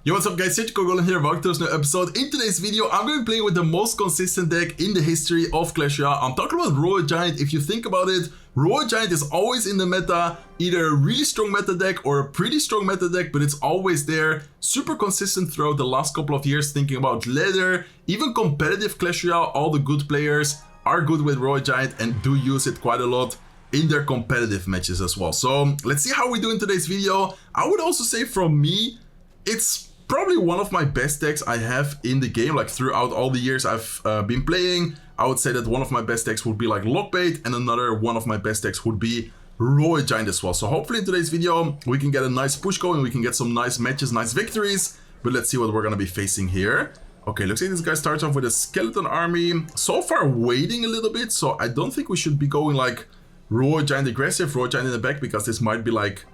Yo, what's up guys, it's Goblin here, welcome to this new episode. In today's video, I'm going to be playing with the most consistent deck in the history of Clash Royale. I'm talking about Royal Giant. If you think about it, Royal Giant is always in the meta, either a really strong meta deck or a pretty strong meta deck, but it's always there, super consistent throughout the last couple of years. Thinking about ladder, even competitive Clash Royale, all the good players are good with Royal Giant and do use it quite a lot in their competitive matches as well. So let's see how we do in today's video. I would also say from me, it's probably one of my best decks I have in the game. Like throughout all the years I've been playing, I would say that one of my best decks would be like Lockbait, and another one of my best decks would be Royal Giant as well. So hopefully in today's video we can get a nice push going, we can get some nice matches, nice victories. But let's see what we're gonna be facing here. Okay, looks like this guy starts off with a skeleton army. So far waiting a little bit, so I don't think we should be going like Royal Giant aggressive, Royal Giant in the back, because this might be like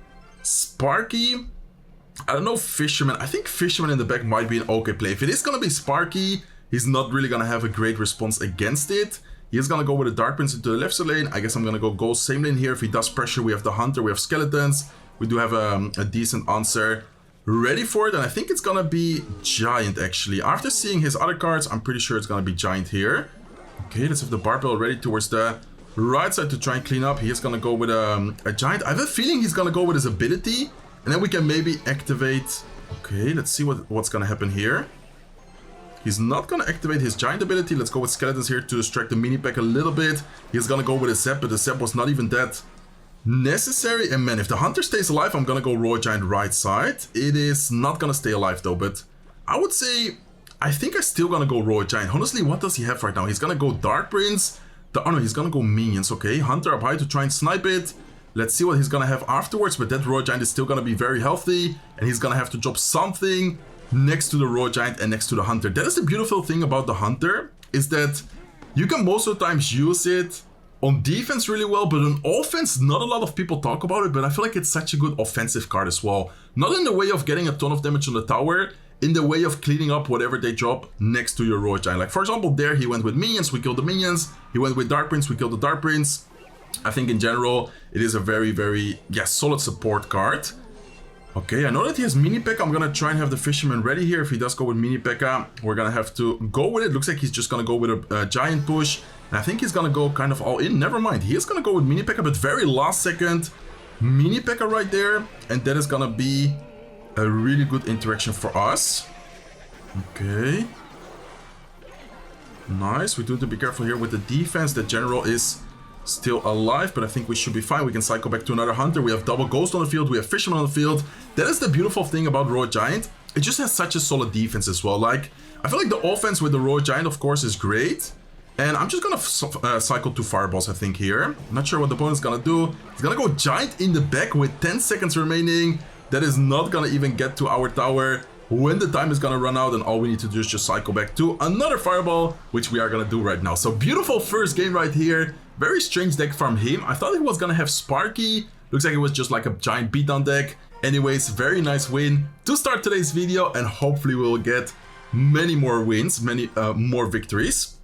Sparky. I don't know, Fisherman. I think Fisherman in the back might be an okay play. If it is gonna be Sparky, he's not really gonna have a great response against it. He's gonna go with a Dark Prince into the left side lane. I guess I'm gonna go Ghost same lane here. If he does pressure, we have the Hunter, we have Skeletons. We do have a decent answer ready for it, and I think it's gonna be Giant actually. After seeing his other cards, I'm pretty sure it's gonna be Giant here. Okay, let's have the Barbell ready towards the right side to try and clean up. He's gonna go with a Giant. I have a feeling he's gonna go with his ability, and then we can maybe activate. Okay, let's see what's gonna happen here. He's not gonna activate his Giant ability. Let's go with Skeletons here to distract the mini pack a little bit. He's gonna go with a Zap, but the Zap was not even that necessary. And man, if the Hunter stays alive, I'm gonna go Royal Giant right side. It is not gonna stay alive though, but I would say, I think I'm still gonna go Royal Giant. Honestly, what does he have right now? He's gonna go Dark Prince. Oh no, he's gonna go Minions. Okay, Hunter up high to try and snipe it. Let's see what he's gonna have afterwards, but that Royal Giant is still gonna be very healthy, and he's gonna have to drop something next to the Royal Giant and next to the Hunter. That is the beautiful thing about the Hunter, is that you can most of the times use it on defense really well, but on offense, not a lot of people talk about it, but I feel like it's such a good offensive card as well. Not in the way of getting a ton of damage on the tower, in the way of cleaning up whatever they drop next to your Royal Giant. Like for example, there he went with Minions, we killed the Minions. He went with Dark Prince, we killed the Dark Prince. I think in general, it is a very, very, solid support card. Okay, I know that he has Mini P.E.K.K.A. I'm gonna try and have the Fisherman ready here. If he does go with Mini P.E.K.K.A., we're gonna have to go with it. Looks like he's just gonna go with a Giant push. And I think he's gonna go kind of all in. Never mind, he is gonna go with Mini P.E.K.K.A., but very last second, Mini P.E.K.K.A. right there. And that is gonna be a really good interaction for us. Okay. Nice, we do have to be careful here with the defense. The general is still alive, but I think we should be fine. We can cycle back to another Hunter. We have double Ghost on the field, we have Fisherman on the field. That is the beautiful thing about Royal Giant. It just has such a solid defense as well. Like, I feel like the offense with the Royal Giant, of course, is great. And I'm just gonna cycle 2 Fireballs, I think, here. I'm not sure what the opponent's gonna do. He's gonna go Giant in the back with 10 seconds remaining. That is not gonna even get to our tower when the time is gonna run out, and all we need to do is just cycle back to another Fireball, which we are gonna do right now. So beautiful first game right here. Very strange deck from him. I thought he was gonna have Sparky. Looks like it was just like a Giant beatdown deck. Anyways, very nice win to start today's video, and hopefully we will get many more wins, many more victories.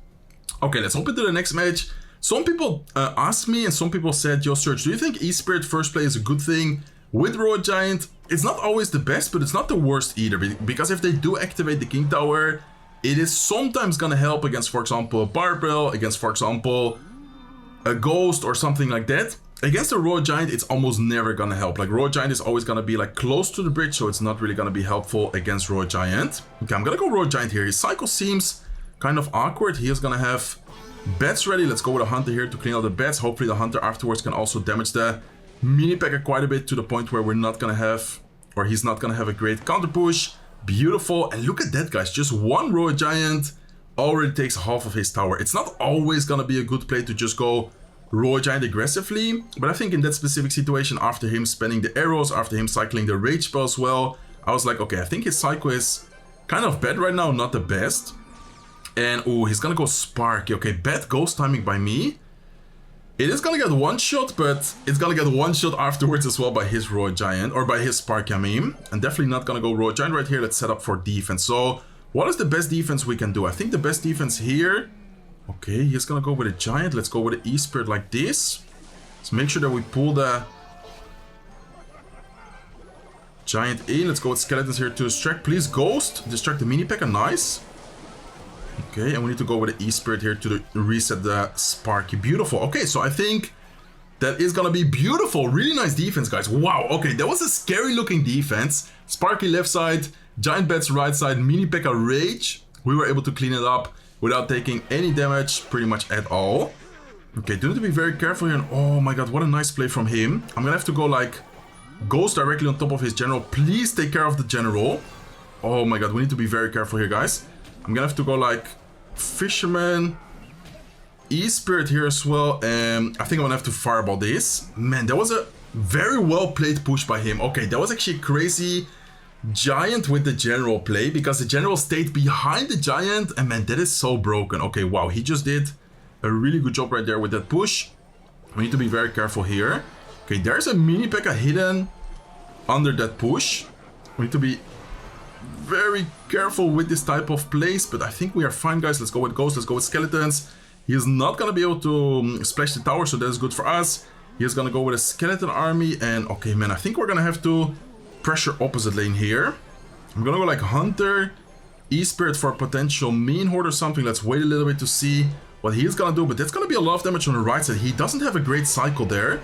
Okay, let's hop into the next match. Some people asked me, and some people said, yo Serge, do you think E-Spirit first play is a good thing with Royal Giant? It's not always the best, but it's not the worst either, because if they do activate the King Tower, it is sometimes gonna help against, for example, a Barbell, against, for example, a Ghost or something like that. Against a Royal Giant, it's almost never gonna help. Like Royal Giant is always gonna be like close to the bridge, so it's not really gonna be helpful against Royal Giant. Okay, I'm gonna go Royal Giant here. His cycle seems kind of awkward. He is gonna have bats ready. Let's go with a Hunter here to clean out the bats. Hopefully the Hunter afterwards can also damage the Mini P.E.K.K.A. quite a bit, to the point where we're not gonna have, or he's not gonna have a great counter push. Beautiful. And look at that, guys, just one Royal Giant already takes half of his tower. It's not always gonna be a good play to just go Royal Giant aggressively, but I think in that specific situation, after him spamming the arrows, after him cycling the rage spell as well, I was like, okay, I think his cycle is kind of bad right now, not the best. And oh, he's gonna go Sparky. Okay, bad Ghost timing by me. It is gonna get one shot, but it's gonna get one shot afterwards as well by his Royal Giant, or by his Sparky, I mean. And definitely not gonna go Royal Giant right here. Let's set up for defense. So what is the best defense we can do? I think the best defense here, okay, he's gonna go with a Giant. Let's go with an E-Spirit like this. Let's make sure that we pull the Giant in. Let's go with skeletons here to distract. Please, Ghost. Distract the mini P.E.K.K.A. Nice. Okay, and we need to go with the E-Spirit here to reset the Sparky. Beautiful. Okay, so I think that is gonna be beautiful. Really nice defense, guys. Wow. Okay, that was a scary looking defense. Sparky left side, Giant Bats right side, mini P.E.K.K.A. Rage. We were able to clean it up without taking any damage pretty much at all. Okay, do need to be very careful here. And oh my god, what a nice play from him. I'm gonna have to go like Ghost directly on top of his general. Please take care of the general. Oh my god, we need to be very careful here, guys. I'm gonna have to go like Fisherman, E-Spirit here as well. And I think I'm gonna have to fireball this. Man, that was a very well played push by him. Okay, that was actually crazy. Giant with the general play because the general stayed behind the giant. And man, that is so broken. Okay, wow, he just did a really good job right there with that push. We need to be very careful here. Okay, there's a mini P.E.K.K.A. hidden under that push. We need to be very careful with this type of plays, but I think we are fine, guys. Let's go with Ghost, let's go with Skeletons. He is not gonna be able to splash the tower, so that is good for us. He is gonna go with a Skeleton army, and okay, man, I think we're gonna have to pressure opposite lane here. I'm gonna go like Hunter, E-Spirit for a potential Mean Horde or something. Let's wait a little bit to see what he's gonna do, but that's gonna be a lot of damage on the right side. He doesn't have a great cycle there.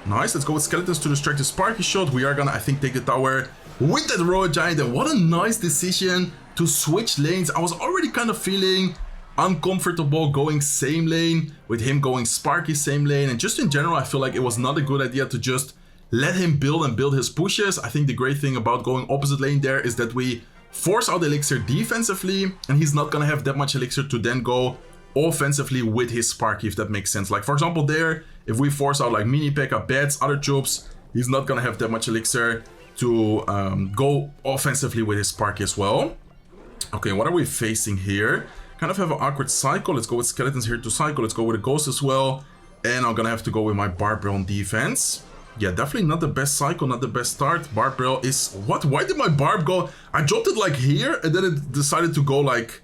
Nice, let's go with Skeletons to distract the Sparky shot. We are gonna, I think, take the tower with that Royal Giant, and what a nice decision to switch lanes. I was already kind of feeling uncomfortable going same lane, with him going Sparky same lane, and just in general, I feel like it was not a good idea to just let him build and build his pushes. I think the great thing about going opposite lane there is that we force out Elixir defensively, and he's not gonna have that much Elixir to then go offensively with his Sparky, if that makes sense. Like, for example, there, if we force out like mini P.E.K.K.A., Bats, other troops, he's not gonna have that much Elixir to go offensively with his Sparky as well. Okay, what are we facing here? Kind of have an awkward cycle. Let's go with Skeletons here to cycle. Let's go with a Ghost as well. And I'm gonna have to go with my Barbell on defense. Yeah, definitely not the best cycle, not the best start. Barbell is... What? Why did my Barb go... I dropped it like here, and then it decided to go like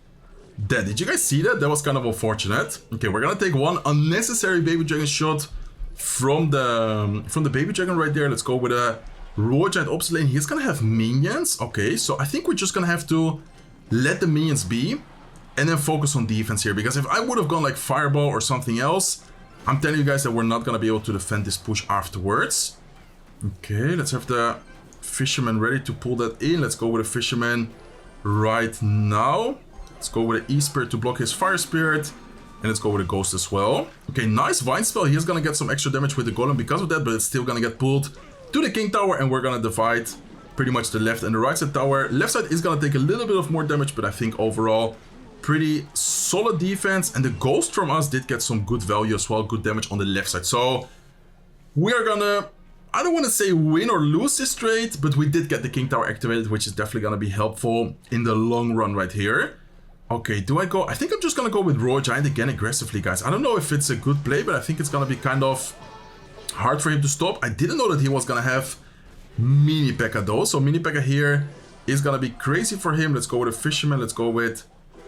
that. Did you guys see that? That was kind of unfortunate. Okay, we're gonna take one unnecessary Baby Dragon shot from the Baby Dragon right there. Let's go with a Royal Giant opposite lane. He's gonna have minions. Okay, so I think we're just gonna have to let the minions be and then focus on defense here, because if I would have gone like Fireball or something else, I'm telling you guys that we're not gonna be able to defend this push afterwards. Okay, let's have the Fisherman ready to pull that in. Let's go with a Fisherman right now. Let's go with an E-Spirit to block his Fire Spirit. And let's go with a Ghost as well. Okay, nice Vine Spell. He's gonna get some extra damage with the Golem because of that, but it's still gonna get pulled to the King Tower, and we're gonna divide pretty much the left and the right side tower. Left side is gonna take a little bit of more damage, but I think overall pretty solid defense, and the Ghost from us did get some good value as well, good damage on the left side. So we are gonna, I don't want to say win or lose this trade, but we did get the King Tower activated, which is definitely gonna be helpful in the long run right here. Okay, do I go? I think I'm just gonna go with Royal Giant again aggressively, guys. I don't know if it's a good play, but I think it's gonna be kind of hard for him to stop. I didn't know that he was gonna have mini P.E.K.K.A. though, so mini P.E.K.K.A. here is gonna be crazy for him. Let's go with a Fisherman, let's go with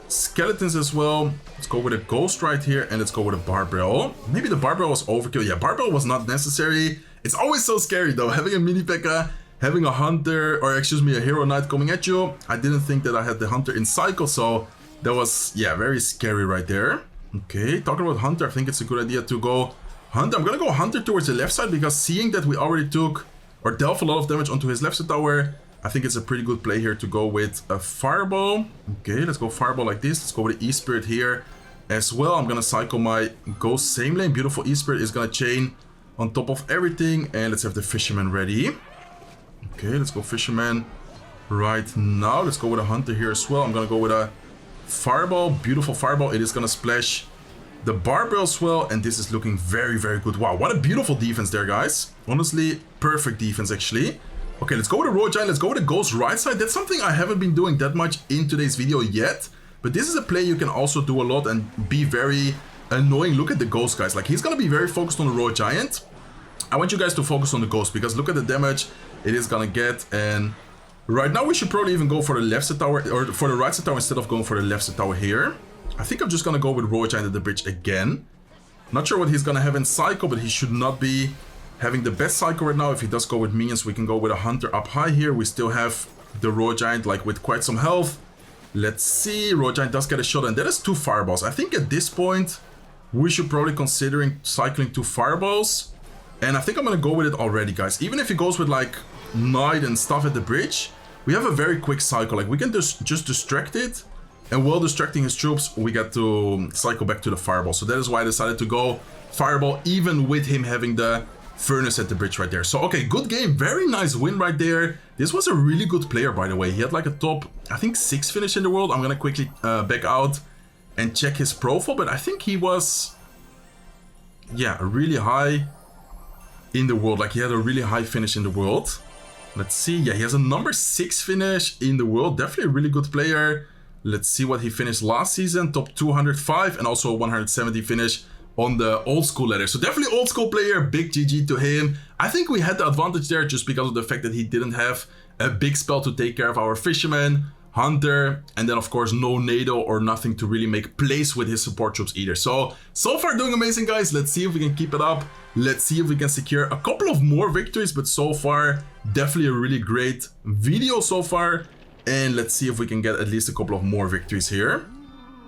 Skeletons as well. Let's go with a Ghost right here, and let's go with a Barbell. Maybe the Barbell was overkill. Yeah, Barbell was not necessary. It's always so scary though, having a mini P.E.K.K.A., having a Hunter, or excuse me, a Hero Knight coming at you. I didn't think that I had the Hunter in cycle, so that was, yeah, very scary right there. Okay, talking about Hunter, I think it's a good idea to go Hunter. I'm gonna go Hunter towards the left side, because seeing that we already took or dealt a lot of damage onto his left side tower, I think it's a pretty good play here to go with a Fireball. Okay, let's go Fireball like this. Let's go with the E-Spirit here as well. I'm gonna cycle my Ghost same lane. Beautiful E-Spirit is gonna chain on top of everything, and let's have the Fisherman ready. Okay, let's go Fisherman right now. Let's go with a Hunter here as well. I'm gonna go with a Fireball, beautiful Fireball. It is gonna splash the Barbell as well, and this is looking very, very good. Wow, what a beautiful defense there, guys. Honestly, perfect defense, actually. Okay, let's go with a Royal Giant. Let's go with a Ghost right side. That's something I haven't been doing that much in today's video yet, but this is a play you can also do a lot and be very annoying. Look at the Ghost, guys. Like, he's gonna be very focused on the Royal Giant. I want you guys to focus on the Ghost, because look at the damage it is gonna get. And right now we should probably even go for the left side tower, or for the right side tower, instead of going for the left side tower here. I think I'm just gonna go with Royal Giant at the bridge again. Not sure what he's gonna have in cycle, but he should not be having the best cycle right now. If he does go with minions, we can go with a Hunter up high here. We still have the Royal Giant like with quite some health. Let's see, Royal Giant does get a shot, and that is 2 fireballs. I think at this point, we should probably considering cycling 2 fireballs. And I think I'm gonna go with it already, guys. Even if he goes with like Knight and stuff at the bridge, we have a very quick cycle. Like we can just distract it, and while distracting his troops, we get to cycle back to the fireball. So that is why I decided to go fireball, even with him having the furnace at the bridge right there. So okay, good game, very nice win right there. This was a really good player, by the way. He had like a top, I think 6 finish in the world. I'm gonna quickly back out and check his profile, but I think he was, yeah, really high in the world. Like he had a really high finish in the world. Let's see, yeah, he has a number 6 finish in the world. Definitely a really good player. Let's see what he finished last season, top 205, and also 170 finish on the old school ladder. So definitely old school player, big GG to him. I think we had the advantage there just because of the fact that he didn't have a big spell to take care of our fisherman, hunter, and then of course no NATO or nothing to really make plays with his support troops either. So far doing amazing, guys. Let's see if we can keep it up. Let's see if we can secure a couple of more victories, but so far definitely a really great video so far. And let's see if we can get at least a couple of more victories here.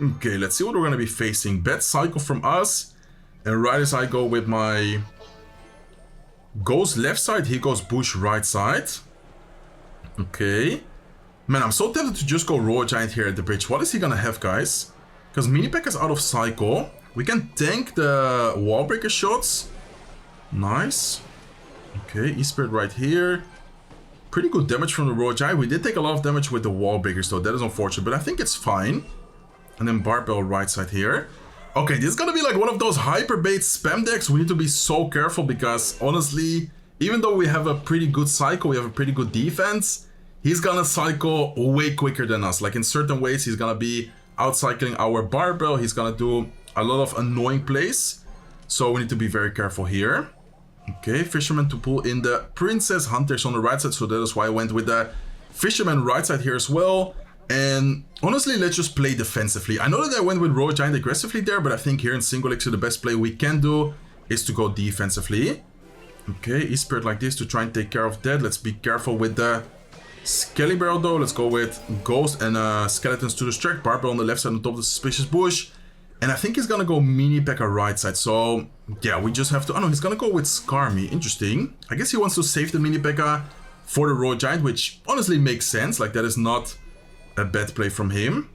Okay, let's see what we're going to be facing. Bad cycle from us. And right as I go with my Ghost left side, he goes Bush right side. Okay. Man, I'm so tempted to just go Royal Giant here at the bridge. What is he gonna have, guys? Because Mini-Pack is out of cycle. We can tank the wall breaker shots. Nice. Okay, E-Spirit right here. Pretty good damage from the Royal Giant. We did take a lot of damage with the wall breakers though. That is unfortunate, but I think it's fine. And then Barbell right side here. Okay, this is gonna be like one of those hyper bait spam decks. We need to be so careful because honestly, even though we have a pretty good cycle, we have a pretty good defense, he's gonna cycle way quicker than us. Like in certain ways, he's gonna be outcycling our Barbell. He's gonna do a lot of annoying plays. So we need to be very careful here. Okay, Fisherman to pull in the Princess. Hunters on the right side, so that is why I went with the Fisherman right side here as well. And honestly, let's just play defensively. I know that I went with Royal Giant aggressively there, but I think here in single elixir, the best play we can do is to go defensively. Okay, E-Spirit like this to try and take care of that. Let's be careful with the Skelly Barrel though. Let's go with Ghost and Skeletons to distract. Barbell on the left side on top of the Suspicious Bush. And I think he's gonna go Mini-Packer right side. So yeah, we just have to... Oh no, he's gonna go with Skarmy. Interesting. I guess he wants to save the Mini-Packer for the Royal Giant, which honestly makes sense. Like that is not a bad play from him.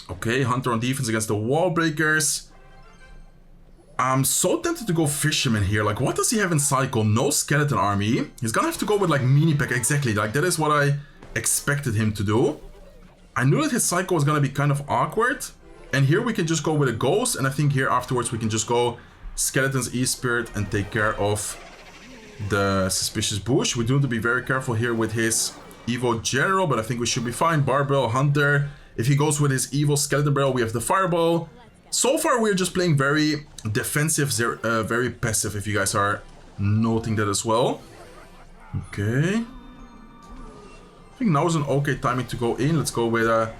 Okay, Hunter on defense against the wall breakers. I'm so tempted to go Fisherman here. Like, what does he have in cycle? No skeleton army. He's gonna have to go with like Mini-Pack. Exactly, like that is what I expected him to do. I knew that his cycle was gonna be kind of awkward. And here we can just go with a Ghost. And I think here afterwards we can just go Skeletons, E-Spirit and take care of the Suspicious Bush. We do have to be very careful here with his Evo General, but I think we should be fine. Barbell, Hunter. If he goes with his Evo Skeleton Barrel, we have the Fireball. So far, we're just playing very defensive, very passive, if you guys are noting that as well. Okay. I think now is an okay timing to go in. Let's go with a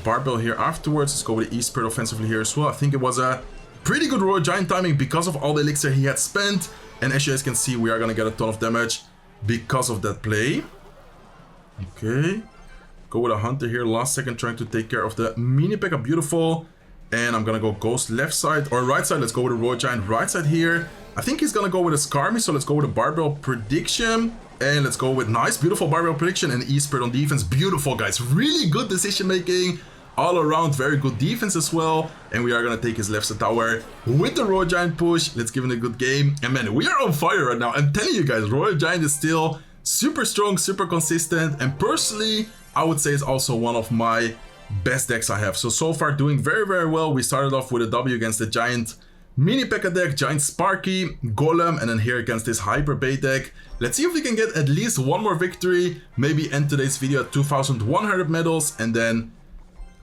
Barbell here afterwards. Let's go with E-Spirit offensively here as well. I think it was a pretty good Royal Giant timing because of all the elixir he had spent. And as you guys can see, we are going to get a ton of damage because of that play. Okay, go with a Hunter here, last second trying to take care of the Mini-Packer, beautiful. And I'm gonna go Ghost left side, or right side, let's go with a Royal Giant right side here. I think he's gonna go with a Skarmy, so let's go with a Barbell Prediction. And let's go with nice, beautiful Barbell Prediction and E-Spirit on defense. Beautiful, guys, really good decision making. All around, very good defense as well. And we are gonna take his left side tower with the Royal Giant push. Let's give him a good game. And man, we are on fire right now. I'm telling you guys, Royal Giant is still super strong, super consistent, and personally, I would say it's also one of my best decks I have. So far doing very, very well. We started off with a W against the Giant Mini-Packer deck, Giant Sparky, Golem, and then here against this Hyper Bait deck. Let's see if we can get at least one more victory, maybe end today's video at 2,100 medals, and then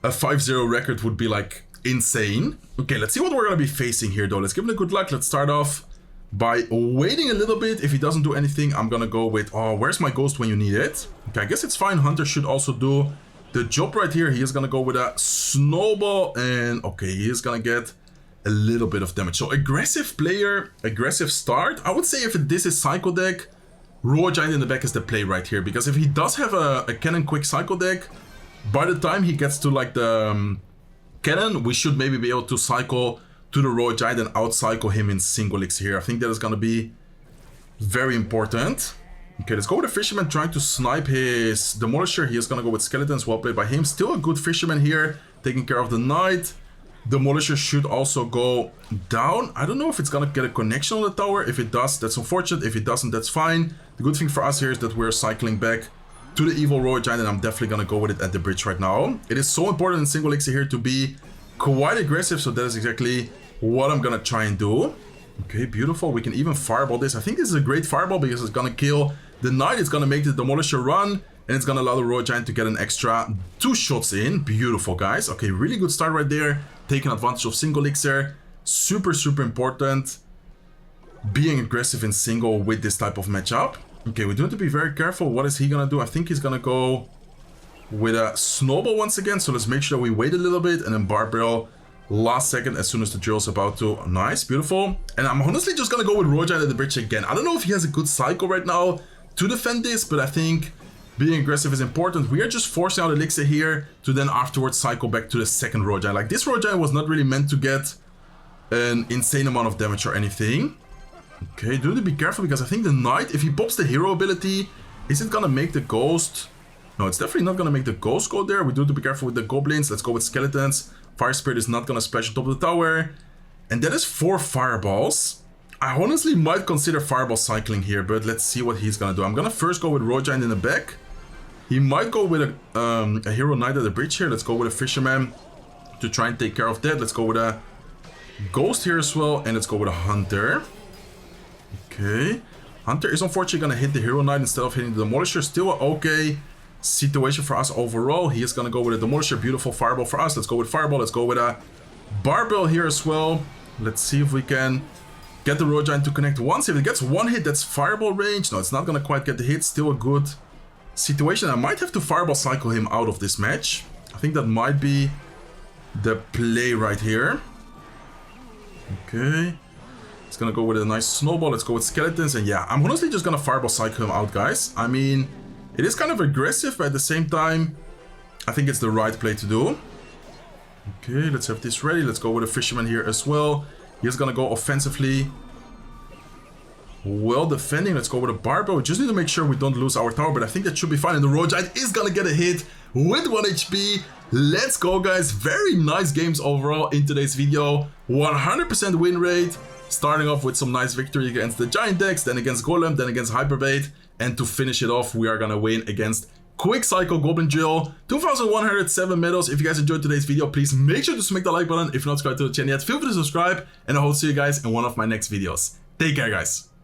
a 5-0 record would be like insane. Okay, let's see what we're gonna be facing here though. Let's give him a good luck. Let's start off by waiting a little bit. If he doesn't do anything, I'm gonna go with, oh, where's my Ghost when you need it? Okay, I guess it's fine. Hunter should also do the job right here. He is gonna go with a Snowball, and okay, he is gonna get a little bit of damage. So aggressive player, aggressive start. I would say if this is Psycho deck, Royal Giant in the back is the play right here. Because if he does have a Cannon Quick Psycho deck, by the time he gets to like the Cannon, we should maybe be able to cycle to the Royal Giant and out-cycle him in single elixir here. I think that is going to be very important. Okay, let's go with the Fisherman trying to snipe his Demolisher. He is going to go with Skeletons, well played by him. Still a good Fisherman here, taking care of the Knight. Demolisher should also go down. I don't know if it's going to get a connection on the tower. If it does, that's unfortunate. If it doesn't, that's fine. The good thing for us here is that we're cycling back to the evil Royal Giant, and I'm definitely going to go with it at the bridge right now. It is so important in single elixir here to be quite aggressive, so that is exactly what I'm going to try and do. Okay, beautiful. We can even fireball this. I think this is a great fireball because it's going to kill the Knight. It's going to make the Demolisher run, and it's going to allow the Royal Giant to get an extra 2 shots in. Beautiful, guys. Okay, really good start right there. Taking advantage of single elixir. Super, super important. Being aggressive in single with this type of matchup. Okay, we do have to be very careful. What is he going to do? I think he's going to go with a Snowball once again. So let's make sure we wait a little bit. And then Barbell last second as soon as the drill's about to. Nice, beautiful. And I'm honestly just going to go with Royal Giant at the bridge again. I don't know if he has a good cycle right now to defend this, but I think being aggressive is important. We are just forcing out Elixir here to then afterwards cycle back to the second Royal Giant. Like, this Royal Giant was not really meant to get an insane amount of damage or anything. Okay, do need to be careful because I think the Knight, if he pops the hero ability, is it gonna make the Ghost? No, it's definitely not gonna make the Ghost go there. We do have to be careful with the Goblins. Let's go with Skeletons. Fire Spirit is not gonna splash on top of the tower. And that is 4 Fireballs. I honestly might consider Fireball cycling here, but let's see what he's gonna do. I'm gonna first go with Royal Giant in the back. He might go with a Hero Knight at the bridge here. Let's go with a Fisherman to try and take care of that. Let's go with a Ghost here as well. And let's go with a Hunter. Okay. Hunter is unfortunately going to hit the Hero Knight instead of hitting the Demolisher. Still an okay situation for us overall. He is going to go with a Demolisher. Beautiful Fireball for us. Let's go with Fireball. Let's go with a Barbell here as well. Let's see if we can get the Royal Giant to connect once. If it gets 1 hit, that's Fireball range. No, it's not going to quite get the hit. Still a good situation. I might have to Fireball cycle him out of this match. I think that might be the play right here. Okay. It's gonna go with a nice Snowball. Let's go with Skeletons. And yeah, I'm honestly just gonna Fireball cycle him out, guys. I mean, it is kind of aggressive, but at the same time, I think it's the right play to do. Okay, let's have this ready. Let's go with a Fisherman here as well. He's gonna go offensively. Well defending. Let's go with a Barbell. We just need to make sure we don't lose our tower, but I think that should be fine. And the Royal Giant is gonna get a hit with 1 HP. Let's go, guys. Very nice games overall in today's video. 100% win rate. Starting off with some nice victory against the Giant decks, then against Golem, then against Hyperbait. And to finish it off, we are gonna win against Quick Cycle Goblin Drill. 2,107 medals. If you guys enjoyed today's video, please make sure to smack the like button. If you're not subscribed to the channel yet, feel free to subscribe. And I hope to see you guys in one of my next videos. Take care, guys.